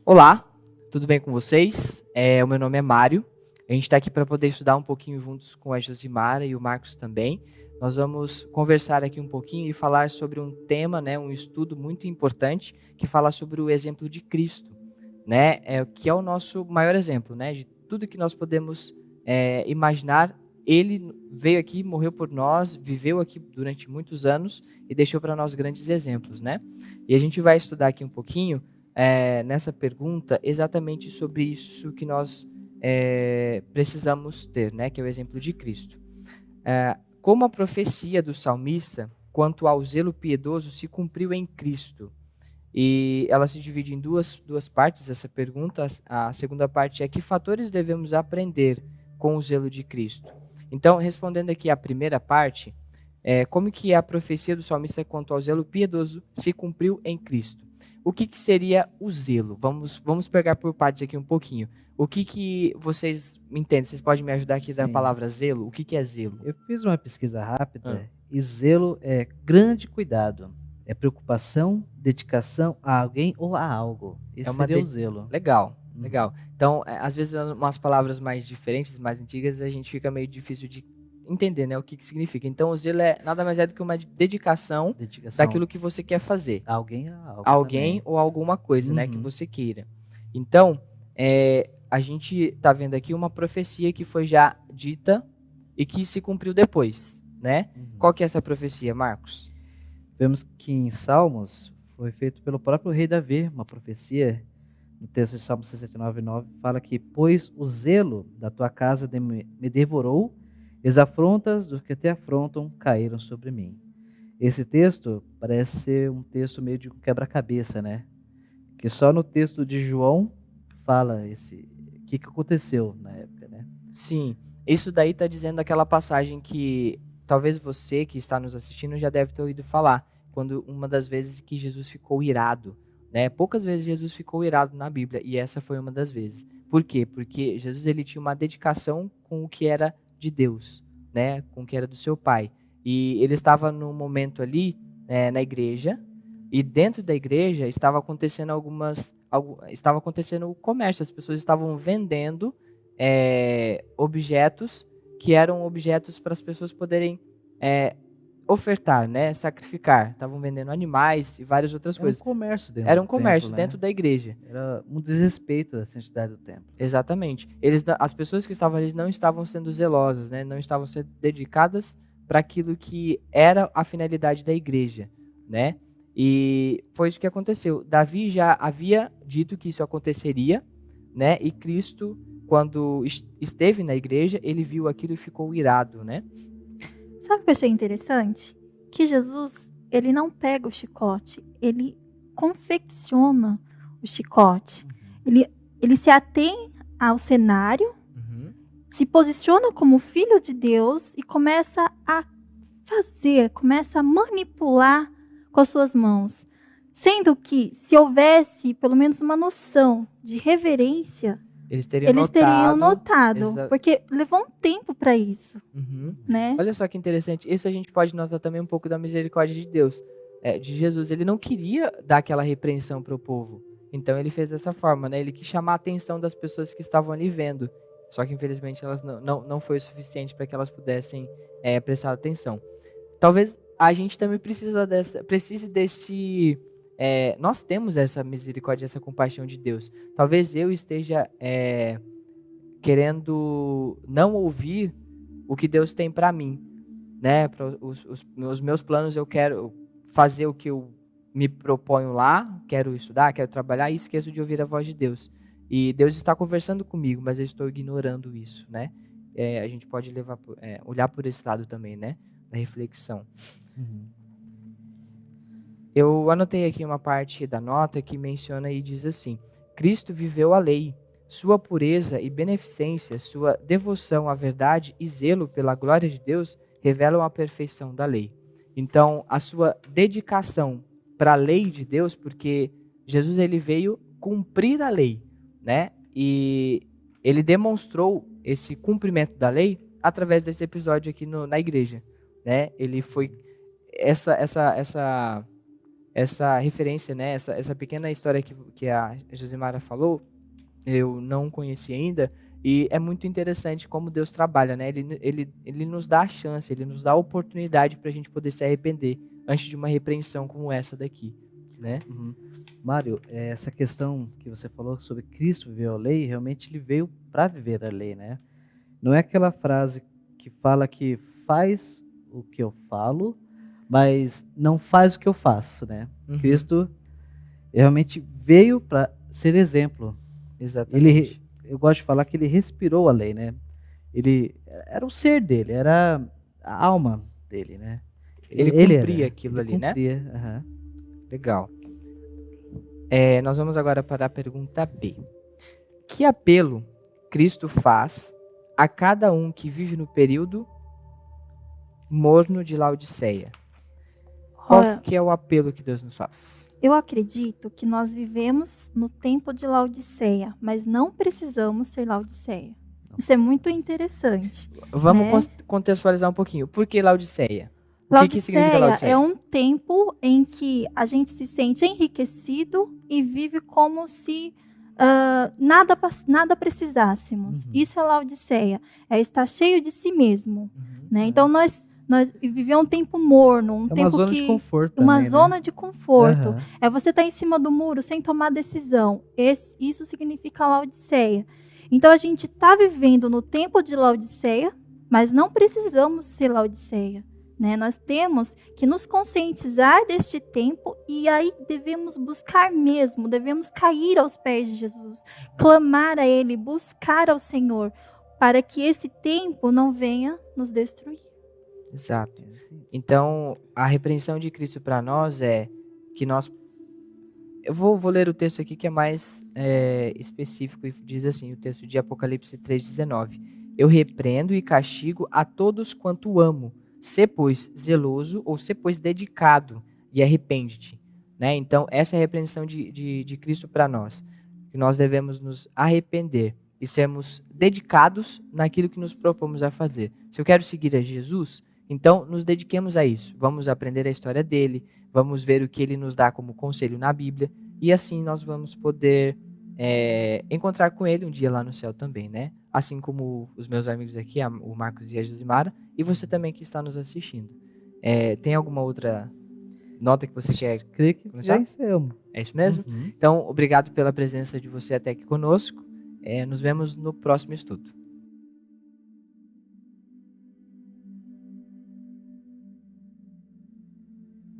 Olá, tudo bem com vocês? O meu nome é Mário. A gente está aqui para poder estudar um pouquinho juntos com a Josimara e o Marcos também. Nós vamos conversar aqui um pouquinho e falar sobre um tema, né, um estudo muito importante que fala sobre o exemplo de Cristo, né, que é o nosso maior exemplo, né, de tudo que nós podemos imaginar. Ele veio aqui, morreu por nós, viveu aqui durante muitos anos e deixou para nós grandes exemplos, né? E a gente vai estudar aqui um pouquinho nessa pergunta exatamente sobre isso que nós precisamos ter, né? Que é o exemplo de Cristo. Como a profecia do salmista quanto ao zelo piedoso se cumpriu em Cristo? E ela se divide em duas partes, essa pergunta. A segunda parte é: que fatores devemos aprender com o zelo de Cristo? Então, respondendo aqui a primeira parte, como que a profecia do salmista quanto ao zelo piedoso se cumpriu em Cristo? O que seria o zelo? Vamos pegar por partes aqui um pouquinho. O que vocês entendem? Vocês podem me ajudar aqui da palavra zelo? O que é zelo? Eu fiz uma pesquisa rápida e zelo é grande cuidado. É preocupação, dedicação a alguém ou a algo. Esse seria o zelo. Legal. Então, às vezes, umas palavras mais diferentes, mais antigas, a gente fica meio difícil de entender, né, o que significa. Então, o zelo nada mais é do que uma dedicação daquilo que você quer fazer. Alguém a algo. Alguém ou alguma coisa, né, que você queira. Então, a gente está vendo aqui uma profecia que foi já dita e que se cumpriu depois, né? Qual que é essa profecia, Marcos? Vemos que em Salmos foi feito pelo próprio rei Davi, uma profecia. No texto de Salmo 69:9 fala que: pois o zelo da tua casa me devorou, e as afrontas dos que te afrontam caíram sobre mim. Esse texto parece ser um texto meio de quebra-cabeça, né? Que só no texto de João fala o que aconteceu na época, né? Sim, isso daí está dizendo aquela passagem que talvez você que está nos assistindo já deve ter ouvido falar, quando uma das vezes que Jesus ficou irado, né? Poucas vezes Jesus ficou irado na Bíblia e essa foi uma das vezes. Por quê? Porque Jesus ele tinha uma dedicação com o que era de Deus, né? Com o que era do seu Pai. E ele estava num momento ali na igreja, e dentro da igreja estava acontecendo estava acontecendo o comércio, as pessoas estavam vendendo objetos que eram objetos para as pessoas poderem ofertar, né, sacrificar. Estavam vendendo animais e várias outras coisas. Era um comércio dentro da igreja. Era um desrespeito da santidade do templo. Exatamente. As pessoas que estavam ali não estavam sendo zelosas, né, não estavam sendo dedicadas para aquilo que era a finalidade da igreja, né? E foi isso que aconteceu. Davi já havia dito que isso aconteceria, né? E Cristo, quando esteve na igreja, ele viu aquilo e ficou irado, né? Sabe o que eu achei interessante? Que Jesus, ele não pega o chicote, ele confecciona o chicote. Ele se atém ao cenário, se posiciona como filho de Deus e começa a começa a manipular com as suas mãos. Sendo que, se houvesse pelo menos uma noção de reverência, eles teriam notado, porque levou um tempo para isso. Né? Olha só que interessante, isso a gente pode notar também um pouco da misericórdia de Deus, de Jesus. Ele não queria dar aquela repreensão para o povo, então ele fez dessa forma, né? Ele quis chamar a atenção das pessoas que estavam ali vendo, só que infelizmente elas não foi o suficiente para que elas pudessem prestar atenção. Talvez a gente também precise desse... nós temos essa misericórdia, essa compaixão de Deus. Talvez eu esteja querendo não ouvir o que Deus tem para mim, né? Para os meus planos, eu quero fazer o que eu me proponho lá, quero estudar, quero trabalhar e esqueço de ouvir a voz de Deus. E Deus está conversando comigo, mas eu estou ignorando isso, né? A gente pode olhar por esse lado também, né? Da reflexão. Eu anotei aqui uma parte da nota que menciona e diz assim: Cristo viveu a lei, sua pureza e beneficência, sua devoção à verdade e zelo pela glória de Deus revelam a perfeição da lei. Então, a sua dedicação para a lei de Deus, porque Jesus ele veio cumprir a lei, né? E ele demonstrou esse cumprimento da lei através desse episódio aqui na igreja, né? Ele foi essa referência, né? Essa pequena história que a Josimara falou, eu não conheci ainda, e é muito interessante como Deus trabalha, né? Ele nos dá a chance, ele nos dá a oportunidade para a gente poder se arrepender antes de uma repreensão como essa daqui, né? Uhum. Mário, essa questão que você falou sobre Cristo viver a lei, realmente ele veio para viver a lei, né? Não é aquela frase que fala que faz o que eu falo, mas não faz o que eu faço, né? Uhum. Cristo realmente veio para ser exemplo. Exatamente. Eu gosto de falar que ele respirou a lei, né? Ele era o ser dele, era a alma dele, né? Ele cumpria aquilo ali, né? Aham. Legal. Nós vamos agora para a pergunta B. Que apelo Cristo faz a cada um que vive no período morno de Laodiceia? Qual Olha, que é o apelo que Deus nos faz? eu acredito que nós vivemos no tempo de Laodiceia, mas não precisamos ser Laodiceia. Isso é muito interessante. Vamos né? contextualizar um pouquinho. Por que Laodiceia? O que significa Laodiceia? É um tempo em que a gente se sente enriquecido e vive como se nada precisássemos. Uhum. Isso é Laodiceia. É estar cheio de si mesmo. Uhum. Né? Então, nós vivemos um tempo morno, um É tempo uma zona de conforto uma também, zona né? de conforto. Aham. É você estar em cima do muro sem tomar decisão. Isso significa Laodiceia. Então, a gente está vivendo no tempo de Laodiceia, mas não precisamos ser Laodiceia. Né? Nós temos que nos conscientizar deste tempo e aí devemos buscar mesmo, devemos cair aos pés de Jesus, clamar a Ele, buscar ao Senhor, para que esse tempo não venha nos destruir. Exato. Então, a repreensão de Cristo para nós é que nós... Eu vou ler o texto aqui que é mais específico e diz assim, o texto de Apocalipse 3,19. Eu repreendo e castigo a todos quanto amo. Sê, pois, zeloso ou sê, pois, dedicado e arrepende-te. Né? Então, essa é a repreensão de Cristo para nós. Que nós devemos nos arrepender e sermos dedicados naquilo que nos propomos a fazer. Se eu quero seguir a Jesus, então nos dediquemos a isso. Vamos aprender a história dele, vamos ver o que ele nos dá como conselho na Bíblia e assim nós vamos poder encontrar com ele um dia lá no céu também, né? Assim como os meus amigos aqui, o Marcos e a Josimara, e você também que está nos assistindo. Tem alguma outra nota que você quer? Creio que começar? já encerramos. É isso mesmo? Uhum. Então, obrigado pela presença de você até aqui conosco. Nos vemos no próximo estudo.